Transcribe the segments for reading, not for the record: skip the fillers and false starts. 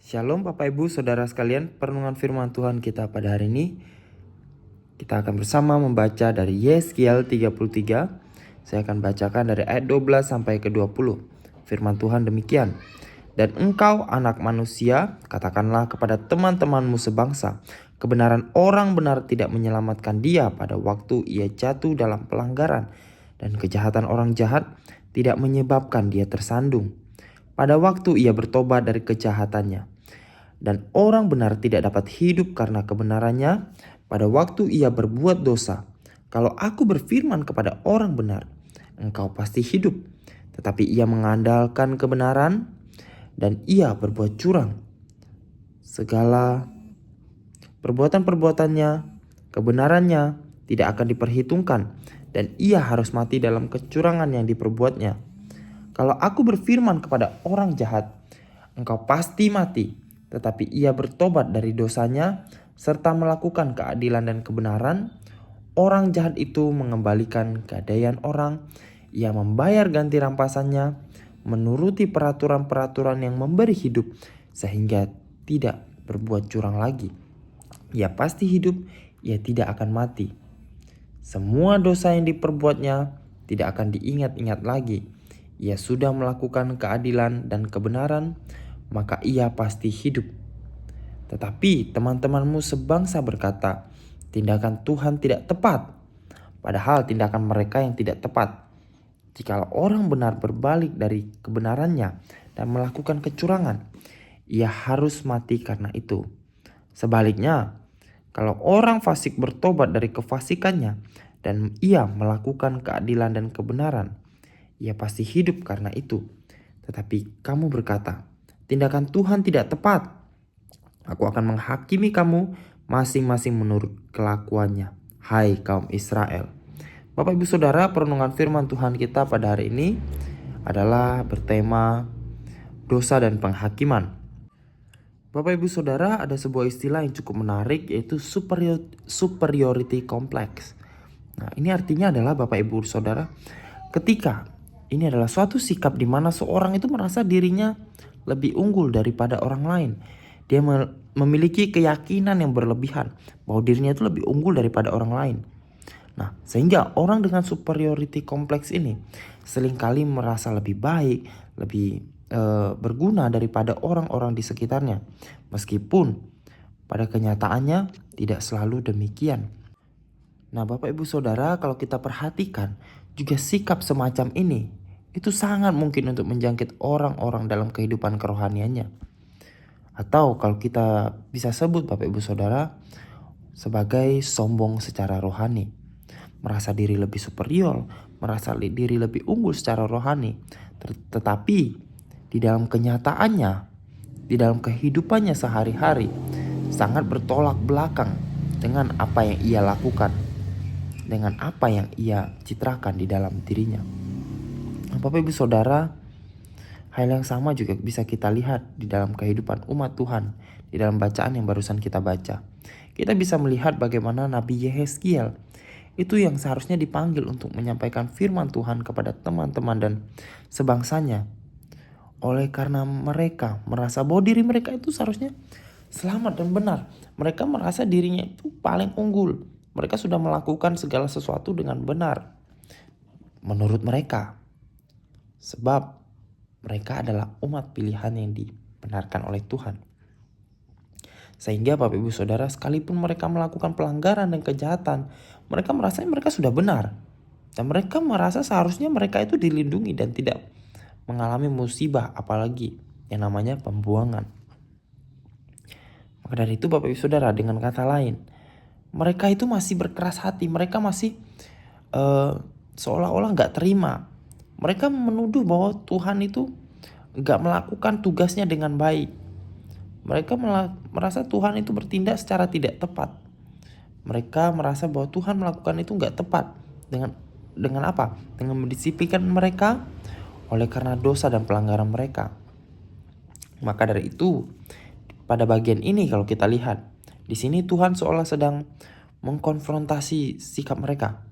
Shalom Bapak Ibu Saudara sekalian, perenungan firman Tuhan kita pada hari ini kita akan bersama membaca dari Yeskiel 33. Saya akan bacakan dari ayat 12 sampai ke 20. Firman Tuhan demikian. Dan engkau anak manusia, katakanlah kepada teman-temanmu sebangsa, kebenaran orang benar tidak menyelamatkan dia pada waktu ia jatuh dalam pelanggaran, dan kejahatan orang jahat tidak menyebabkan dia tersandung pada waktu ia bertobat dari kejahatannya. Dan orang benar tidak dapat hidup karena kebenarannya pada waktu ia berbuat dosa. Kalau aku berfirman kepada orang benar, engkau pasti hidup. Tetapi ia mengandalkan kebenaran dan ia berbuat curang. Segala perbuatan-perbuatannya, kebenarannya tidak akan diperhitungkan, dan ia harus mati dalam kecurangan yang diperbuatnya. Kalau aku berfirman kepada orang jahat, engkau pasti mati, tetapi ia bertobat dari dosanya serta melakukan keadilan dan kebenaran, orang jahat itu mengembalikan gadaian orang, ia membayar ganti rampasannya, menuruti peraturan-peraturan yang memberi hidup, sehingga tidak berbuat curang lagi. Ia pasti hidup, ia tidak akan mati. Semua dosa yang diperbuatnya tidak akan diingat-ingat lagi. Ia sudah melakukan keadilan dan kebenaran, maka ia pasti hidup. Tetapi teman-temanmu sebangsa berkata, tindakan Tuhan tidak tepat. Padahal tindakan mereka yang tidak tepat. Jikalau orang benar berbalik dari kebenarannya dan melakukan kecurangan, ia harus mati karena itu. Sebaliknya, kalau orang fasik bertobat dari kefasikannya dan ia melakukan keadilan dan kebenaran, ia pasti hidup karena itu. Tetapi kamu berkata, tindakan Tuhan tidak tepat. Aku akan menghakimi kamu masing-masing menurut kelakuannya. Hai kaum Israel. Bapak Ibu Saudara, perenungan firman Tuhan kita pada hari ini adalah bertema dosa dan penghakiman. Bapak Ibu Saudara, ada sebuah istilah yang cukup menarik, yaitu superiority complex. Nah, ini artinya adalah Bapak Ibu Saudara, ketika ini adalah suatu sikap di mana seorang itu merasa dirinya lebih unggul daripada orang lain. Dia memiliki keyakinan yang berlebihan bahwa dirinya itu lebih unggul daripada orang lain. Nah, sehingga orang dengan superiority complex ini seringkali merasa lebih baik, lebih berguna daripada orang-orang di sekitarnya. Meskipun pada kenyataannya tidak selalu demikian. Nah, Bapak Ibu Saudara, kalau kita perhatikan juga sikap semacam ini itu sangat mungkin untuk menjangkit orang-orang dalam kehidupan kerohaniannya. Atau kalau kita bisa sebut Bapak Ibu Saudara sebagai sombong secara rohani. Merasa diri lebih superior, merasa diri lebih unggul secara rohani. Tetapi di dalam kenyataannya, di dalam kehidupannya sehari-hari sangat bertolak belakang dengan apa yang ia lakukan, dengan apa yang ia citrakan di dalam dirinya. Bapak Ibu Saudara, hal yang sama juga bisa kita lihat di dalam kehidupan umat Tuhan, di dalam bacaan yang barusan kita baca. Kita bisa melihat bagaimana Nabi Yeskiel itu yang seharusnya dipanggil untuk menyampaikan firman Tuhan kepada teman-teman dan sebangsanya. Oleh karena mereka merasa bahwa diri mereka itu seharusnya selamat dan benar. Mereka merasa dirinya itu paling unggul. Mereka sudah melakukan segala sesuatu dengan benar menurut mereka. Sebab mereka adalah umat pilihan yang dibenarkan oleh Tuhan. Sehingga Bapak Ibu Saudara, sekalipun mereka melakukan pelanggaran dan kejahatan, mereka merasa mereka sudah benar. Dan mereka merasa seharusnya mereka itu dilindungi dan tidak mengalami musibah, apalagi yang namanya pembuangan. Maka dari itu Bapak Ibu Saudara, dengan kata lain, mereka itu masih berkeras hati. Mereka masih seolah-olah gak terima. Mereka menuduh bahwa Tuhan itu gak melakukan tugasnya dengan baik. Mereka merasa Tuhan itu bertindak secara tidak tepat. Mereka merasa bahwa Tuhan melakukan itu gak tepat. Dengan apa? Dengan mendisiplinkan mereka oleh karena dosa dan pelanggaran mereka. Maka dari itu, pada bagian ini kalau kita lihat, di sini Tuhan seolah sedang mengkonfrontasi sikap mereka.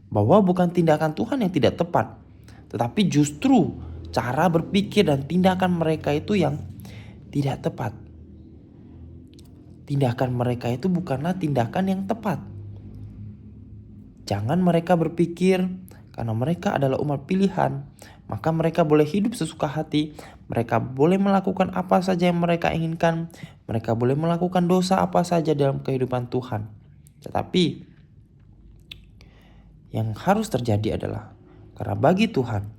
Bahwa bukan tindakan Tuhan yang tidak tepat, tetapi justru cara berpikir dan tindakan mereka itu yang tidak tepat. Tindakan mereka itu bukanlah tindakan yang tepat. Jangan mereka berpikir karena mereka adalah umat pilihan, maka mereka boleh hidup sesuka hati. Mereka boleh melakukan apa saja yang mereka inginkan. Mereka boleh melakukan dosa apa saja dalam kehidupan Tuhan. Tetapi yang harus terjadi adalah karena bagi Tuhan,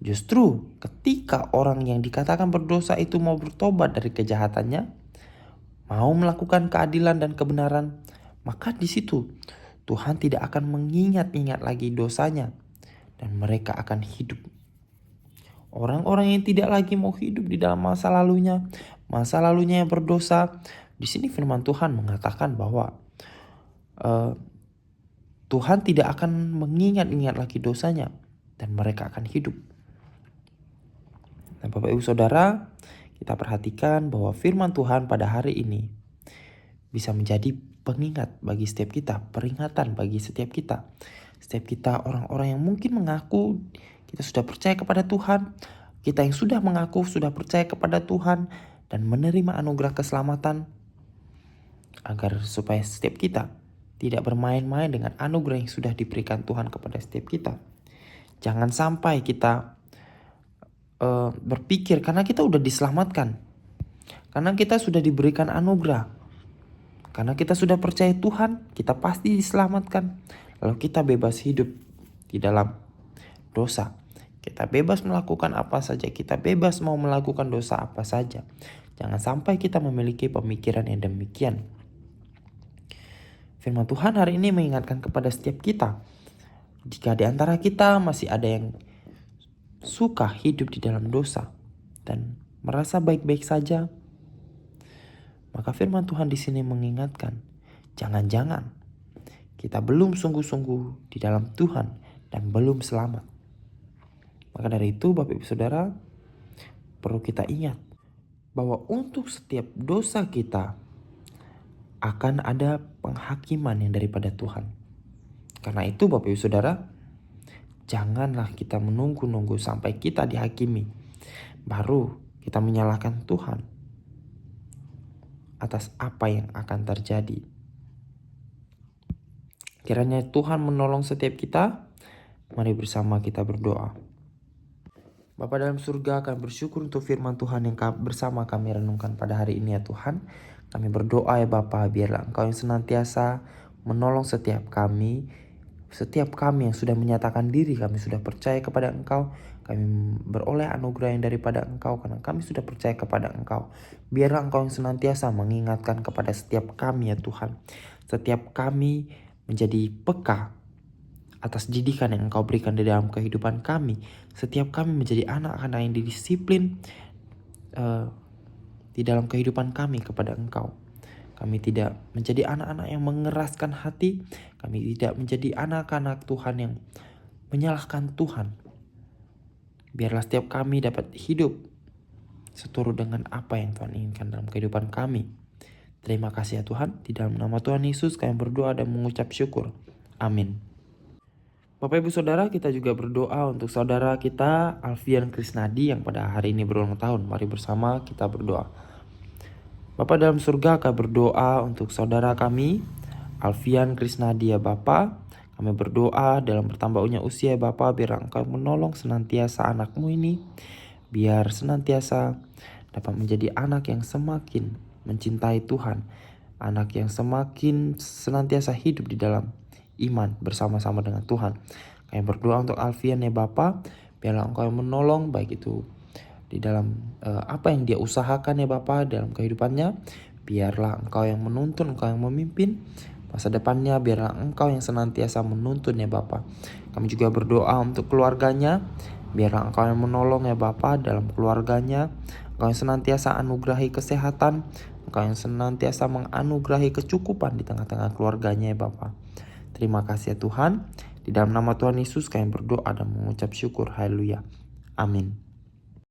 justru ketika orang yang dikatakan berdosa itu mau bertobat dari kejahatannya, mau melakukan keadilan dan kebenaran, maka di situ Tuhan tidak akan mengingat-ingat lagi dosanya dan mereka akan hidup. Orang-orang yang tidak lagi mau hidup di dalam masa lalunya yang berdosa, di sini firman Tuhan mengatakan bahwa Tuhan tidak akan mengingat-ingat lagi dosanya dan mereka akan hidup. Nah, Bapak Ibu Saudara, kita perhatikan bahwa firman Tuhan pada hari ini bisa menjadi pengingat bagi setiap kita, peringatan bagi setiap kita. Setiap kita orang-orang yang mungkin mengaku kita sudah percaya kepada Tuhan, kita yang sudah mengaku sudah percaya kepada Tuhan dan menerima anugerah keselamatan, agar supaya setiap kita tidak bermain-main dengan anugerah yang sudah diberikan Tuhan kepada setiap kita. Jangan sampai kita berpikir karena kita sudah diselamatkan, karena kita sudah diberikan anugerah, karena kita sudah percaya Tuhan, kita pasti diselamatkan. Lalu kita bebas hidup di dalam dosa. Kita bebas melakukan apa saja. Kita bebas mau melakukan dosa apa saja. Jangan sampai kita memiliki pemikiran yang demikian. Firman Tuhan hari ini mengingatkan kepada setiap kita. Jika di antara kita masih ada yang suka hidup di dalam dosa dan merasa baik-baik saja, maka firman Tuhan di sini mengingatkan, jangan-jangan kita belum sungguh-sungguh di dalam Tuhan dan belum selamat. Maka dari itu Bapak Ibu Saudara, perlu kita ingat bahwa untuk setiap dosa kita akan ada penghakiman yang daripada Tuhan. Karena itu Bapak Ibu Saudara, janganlah kita menunggu-nunggu sampai kita dihakimi, baru kita menyalahkan Tuhan atas apa yang akan terjadi. Kiranya Tuhan menolong setiap kita. Mari bersama kita berdoa. Bapa dalam surga, kami bersyukur untuk firman Tuhan yang bersama kami renungkan pada hari ini ya Tuhan. Kami berdoa ya Bapa, biarlah Engkau yang senantiasa menolong setiap kami yang sudah menyatakan diri kami sudah percaya kepada Engkau. Kami beroleh anugerah yang daripada Engkau karena kami sudah percaya kepada Engkau. Biarlah Engkau yang senantiasa mengingatkan kepada setiap kami ya Tuhan. Setiap kami menjadi peka atas didikan yang Engkau berikan di dalam kehidupan kami. Setiap kami menjadi anak-anak yang didisiplin di dalam kehidupan kami kepada Engkau. Kami tidak menjadi anak-anak yang mengeraskan hati. Kami tidak menjadi anak-anak Tuhan yang menyalahkan Tuhan. Biarlah setiap kami dapat hidup seturut dengan apa yang Tuhan inginkan dalam kehidupan kami. Terima kasih ya Tuhan. Di dalam nama Tuhan Yesus kami berdoa dan mengucap syukur. Amin. Bapak Ibu Saudara, kita juga berdoa untuk saudara kita Alfian Krisnadi yang pada hari ini berulang tahun. Mari bersama kita berdoa. Bapa dalam surga, kami berdoa untuk saudara kami Alfian Krisnadi ya Bapa. Kami berdoa dalam bertambahnya usia Bapa, biar Engkau menolong senantiasa anakmu ini, biar senantiasa dapat menjadi anak yang semakin mencintai Tuhan, anak yang semakin senantiasa hidup di dalam iman bersama-sama dengan Tuhan. Kami berdoa untuk Alfian ya Bapa, biarlah Engkau yang menolong baik itu di dalam apa yang dia usahakan ya Bapa dalam kehidupannya. Biarlah Engkau yang menuntun, Engkau yang memimpin masa depannya, biarlah Engkau yang senantiasa menuntun ya Bapa. Kami juga berdoa untuk keluarganya, biarlah Engkau yang menolong ya Bapa dalam keluarganya. Engkau yang senantiasa anugerahi kesehatan, Engkau yang senantiasa menganugerahi kecukupan di tengah-tengah keluarganya ya Bapa. Terima kasih ya Tuhan. Di dalam nama Tuhan Yesus kami berdoa dan mengucap syukur. Haleluya. Amin.